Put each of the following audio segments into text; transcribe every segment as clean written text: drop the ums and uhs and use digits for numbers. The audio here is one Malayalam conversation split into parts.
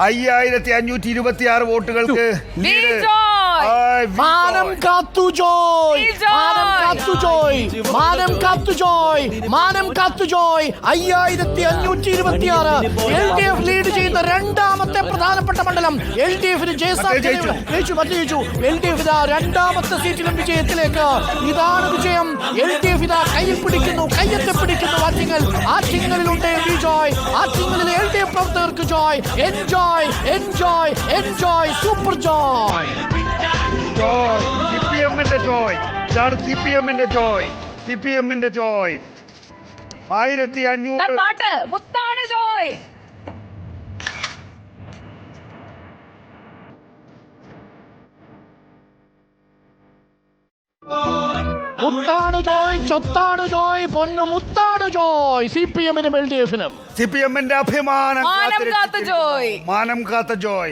5526 വോട്ടുകൾക്ക് മാനം കാത്തു ജോയ് 5526 LDF ലീഡ് ചെയ്യുന്ന രണ്ടാമത്തെ പ്രധാനപ്പെട്ട മണ്ഡലം. LDFന് LDF ഇതാ രണ്ടാമത്തെ സീറ്റിലും വിജയത്തിലേക്ക്. ഇതാണ് വിജയം. LDF ഇതാ കയ്യിൽ പിടിക്കുന്നു, കയ്യെത്തി പിടിക്കുന്നു. ആറ്റിങ്ങലിലുണ്ട് വിജോയ്. ആറ്റിങ്ങലിൽ LDF പ്രവർത്തകർക്ക് ജോയ്. Enjoy super Joy. CPMന്റെ ജോയ്. ഇതാണ് CPMന്റെ ജോയ്. 1500 മുത്താണ് ജോയ്. മുത്താണ് ജോയ്, ചൊത്താണ് ജോയ്, പൊന്നു മുത്താണ് ജോയ്. CPMനും LDFനും. CPMന്റെ അഭിമാനം മാനം കാത്ത ജോയ്.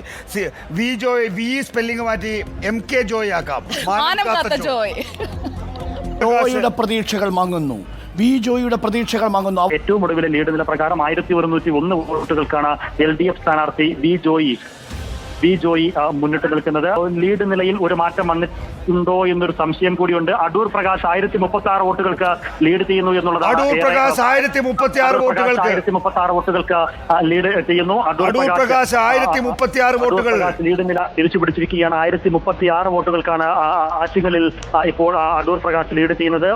വി സ്പെല്ലിംഗ് മാറ്റി MK ജോയ് ആക്കാം. മാനം കാത്ത ജോയ്. ജോയിയുടെ പ്രതീക്ഷകൾ മങ്ങുന്നു. ജോയിയുടെ പ്രതീക്ഷകൾ മങ്ങുന്നു. ഏറ്റവും ഒടുവിലെ ലീഡ് നില പ്രകാരം 1101 വോട്ടുകൾക്കാണ് LDF സ്ഥാനാർത്ഥി വി ജോയി മുന്നിട്ട് നിൽക്കുന്നത്. ലീഡ് നിലയിൽ ഒരു മാറ്റം വന്നിട്ടുണ്ടോ എന്നൊരു സംശയം കൂടിയുണ്ട്. അടൂർ പ്രകാശ് 1036 വോട്ടുകൾക്ക് ലീഡ് ചെയ്യുന്നു എന്നുള്ളതാണ്. 1036 വോട്ടുകൾക്ക് ലീഡ് ചെയ്യുന്നു. അടൂർ പ്രകാശ് 1036 വോട്ടുകൾ ലീഡ് നില തിരിച്ചു പിടിച്ചിരിക്കുകയാണ്. 1036 വോട്ടുകൾക്കാണ് ആറ്റിങ്ങലിൽ ഇപ്പോൾ അടൂർ പ്രകാശ് ലീഡ് ചെയ്യുന്നത്.